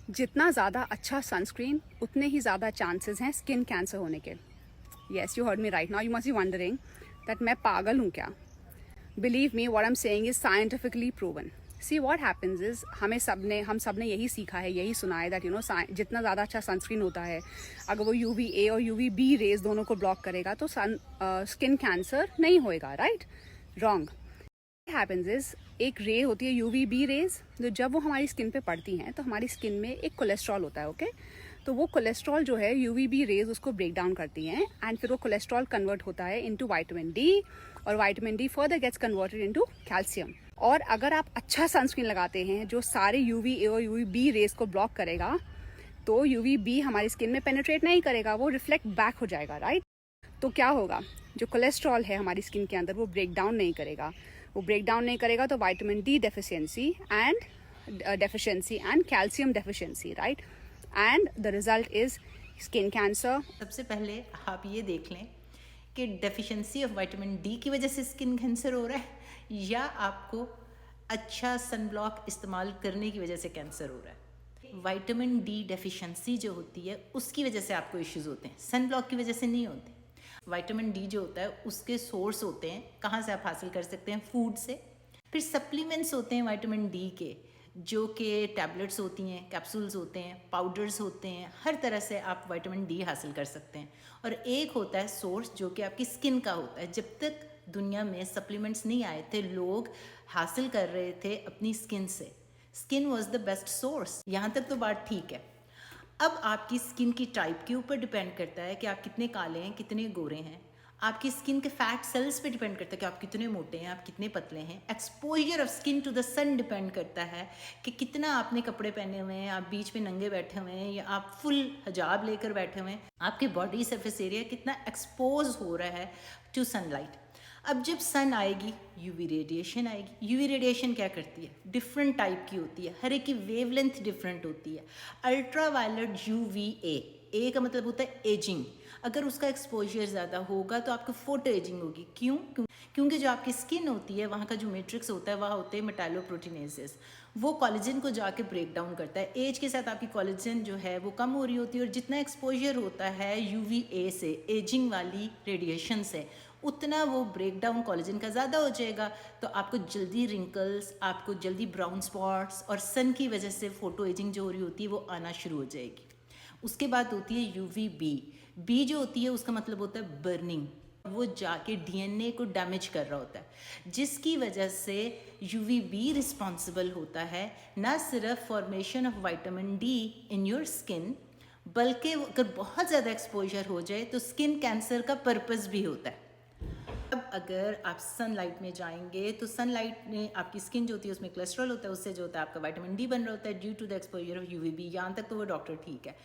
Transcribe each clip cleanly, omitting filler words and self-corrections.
जितना ज़्यादा अच्छा सनस्क्रीन उतने ही ज़्यादा चांसेस हैं स्किन कैंसर होने के। Yes, you heard me right. Now you must be wondering that मैं पागल हूँ क्या? Believe me, what I am saying is scientifically proven. See what happens is हम सब ने यही सीखा है, यही सुना है दैट जितना ज़्यादा अच्छा सनस्क्रीन होता है, अगर वो UVA और UVB रेज दोनों को ब्लॉक करेगा तो स्किन कैंसर नहीं होएगा, राइट? रॉन्ग। हैपेंस इज एक रे होती है UVB रेज, जो जब वो हमारी स्किन पे पड़ती हैं तो हमारी स्किन में एक कोलेस्ट्रॉल होता है, ओके? तो वो कोलेस्ट्रॉल जो है UVB रेज उसको ब्रेक डाउन करती हैं एंड फिर वो कोलेस्ट्रॉल कन्वर्ट होता है इनटू विटामिन डी, और vitamin D further gets converted into calcium. और अगर आप अच्छा सनस्क्रीन लगाते हैं जो सारे UVA और UVB रेज को ब्लॉक करेगा, तो UVB हमारी स्किन में पेनिट्रेट नहीं करेगा, वो रिफ्लेक्ट बैक हो जाएगा, राइट? तो क्या होगा, जो कोलेस्ट्रॉल है हमारी स्किन के अंदर वो ब्रेक डाउन नहीं करेगा। वो ब्रेक डाउन नहीं करेगा तो vitamin D deficiency and calcium deficiency, right? And the result is skin cancer. सबसे पहले आप ये देख लें कि डेफिशिएंसी ऑफ विटामिन डी की वजह से स्किन कैंसर हो रहा है या आपको अच्छा सन ब्लॉक इस्तेमाल करने की वजह से कैंसर हो रहा है। विटामिन डी डेफिशिएंसी जो होती है उसकी वजह से आपको इश्यूज होते हैं, सन ब्लॉक की वजह से नहीं होते। विटामिन डी जो होता है उसके सोर्स होते हैं, कहाँ से आप हासिल कर सकते हैं? फूड से। फिर सप्लीमेंट्स होते हैं विटामिन डी के, जो कि टैबलेट्स होती हैं, कैप्सूल्स होते हैं, पाउडर्स होते हैं, हर तरह से आप विटामिन डी हासिल कर सकते हैं। और एक होता है सोर्स जो कि आपकी स्किन का होता है। जब तक दुनिया में सप्लीमेंट्स नहीं आए थे, लोग हासिल कर रहे थे अपनी स्किन से। Skin was the best source. यहाँ तक तो बात ठीक है। अब आपकी स्किन की टाइप के ऊपर डिपेंड करता है कि आप कितने काले हैं, कितने गोरे हैं। आपकी स्किन के फैट सेल्स पे डिपेंड करता है कि आप कितने मोटे हैं, आप कितने पतले हैं। Exposure of skin to the sun depend करता है कि कितना आपने कपड़े पहने हुए हैं, आप बीच में नंगे बैठे हुए हैं या आप फुल हिजाब लेकर बैठे हुए हैं। आपके बॉडी सरफेस एरिया कितना एक्सपोज हो रहा है टू सनलाइट। अब जब सन आएगी यूवी रेडिएशन आएगी। यूवी रेडिएशन क्या करती है? डिफरेंट टाइप की होती है, हर एक की वेवलेंथ डिफरेंट होती है। अल्ट्रा वायलेट UVA, ए का मतलब होता है एजिंग। अगर उसका एक्सपोजर ज़्यादा होगा तो आपको फोटो एजिंग होगी। क्योंकि जो आपकी स्किन होती है वहाँ का जो मैट्रिक्स होता है वह होते हैं मेटालोप्रोटीनेसेस। वो कोलेजन को जाके ब्रेक डाउन करता है। एज के साथ आपकी कोलेजन जो है वो कम हो रही होती है, और जितना एक्सपोजर होता है UVA से, एजिंग वाली रेडिएशन से, उतना वो ब्रेक डाउन कोलेजन का ज़्यादा हो जाएगा। तो आपको जल्दी रिंकल्स, आपको जल्दी ब्राउन स्पॉट्स, और सन की वजह से फोटो एजिंग जो हो रही होती है वो आना शुरू हो जाएगी। उसके बाद होती है UVB। बी जो होती है उसका मतलब होता है बर्निंग। वो जाके DNA को डैमेज कर रहा होता है, जिसकी वजह से UVB रिस्पॉन्सिबल होता है ना सिर्फ formation of vitamin D in your skin, बल्कि अगर बहुत ज़्यादा एक्सपोजर हो जाए तो स्किन कैंसर का पर्पस भी होता है। अब अगर आप सनलाइट में जाएंगे तो सनलाइट में आपकी स्किन जो होती है उसमें कोलेस्ट्रॉल होता है, उससे जो होता है आपका विटामिन डी बन रहा होता है due to the exposure of UVB। यहाँ तक तो वो डॉक्टर ठीक है।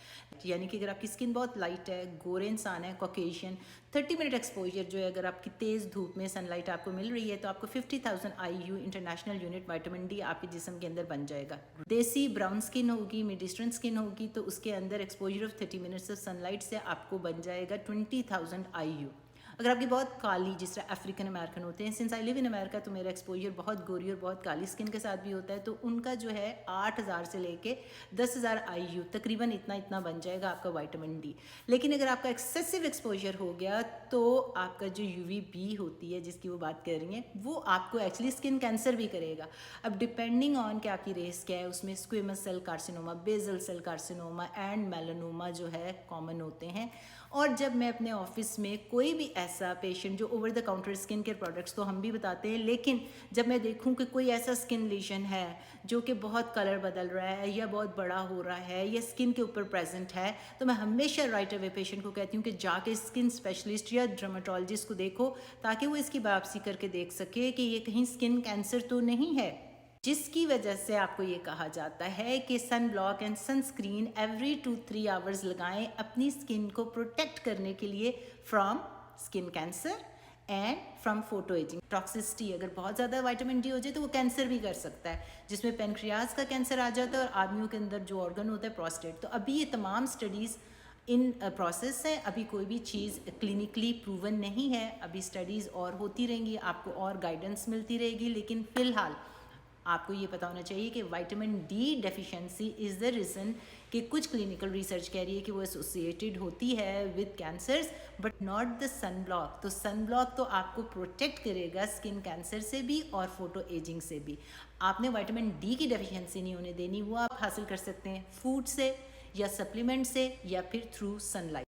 यानी कि अगर आपकी स्किन बहुत लाइट है, गोरे इंसान है, कॉकेशियन, 30 मिनट एक्सपोजर जो है, अगर आपकी तेज़ धूप में सनलाइट आपको मिल रही है तो आपको 50,000 IU international unit vitamin D आपके जिस्म के अंदर बन जाएगा। देसी ब्राउन स्किन होगी, मिड ईस्टर्न स्किन होगी, तो उसके अंदर exposure of 30 minutes of sunlight से आपको बन जाएगा 20,000 IU। अगर आपकी बहुत काली, जिस तरह अफ्रीकन अमेरिकन होते हैं, since I live in America, तो मेरा एक्सपोजर बहुत गोरी और बहुत काली स्किन के साथ भी होता है, तो उनका जो है 8,000 से लेके 10,000 IU तकरीबन इतना बन जाएगा आपका विटामिन डी। लेकिन अगर आपका एक्सेसिव एक्सपोजर हो गया तो आपका जो UVB होती है जिसकी वो बात कर रही हैं, वो आपको एक्चुअली स्किन कैंसर भी करेगा। अब डिपेंडिंग ऑन कि आपकी रेस क्या है, उसमें squamous cell carcinoma, basal cell carcinoma and melanoma जो है कॉमन होते हैं। और जब मैं अपने ऑफिस में कोई भी ऐसा पेशेंट जो over the counter skin care products तो हम भी बताते हैं, लेकिन जब मैं देखूं कि कोई ऐसा स्किन लीजन है जो कि बहुत कलर बदल रहा है या बहुत बड़ा हो रहा है या स्किन के ऊपर प्रेजेंट है, तो मैं हमेशा राइट अवे पेशेंट को कहती हूँ कि जाके स्किन स्पेशलिस्ट या डर्मेटोलॉजिस्ट को देखो, ताकि वो इसकी बायोप्सी करके देख सके कि ये कहीं स्किन कैंसर तो नहीं है। जिसकी वजह से आपको ये कहा जाता है कि sun block and sunscreen every 2-3 hours लगाएं अपनी स्किन को प्रोटेक्ट करने के लिए from skin cancer and from photo ageing. Toxicity, अगर बहुत ज़्यादा विटामिन डी हो जाए तो वो कैंसर भी कर सकता है, जिसमें पेनक्रियाज का कैंसर आ जाता है और आदमियों के अंदर जो ऑर्गन होता है प्रोस्टेट। तो अभी ये तमाम स्टडीज़ इन प्रोसेस है, अभी कोई भी चीज़ क्लिनिकली प्रूवन नहीं है। अभी स्टडीज़ और होती रहेंगी, आपको और गाइडेंस मिलती रहेगी, लेकिन फ़िलहाल आपको ये पता होना चाहिए कि vitamin D deficiency is the reason कि कुछ क्लिनिकल रिसर्च कह रही है कि वो एसोसिएटेड होती है with cancers, but not the sun block. तो सन ब्लॉक तो आपको प्रोटेक्ट करेगा स्किन कैंसर से भी और फोटो एजिंग से भी। आपने विटामिन डी की डेफिशिएंसी नहीं होने देनी, वो आप हासिल कर सकते हैं फूड से या सप्लीमेंट से या फिर थ्रू सनलाइट।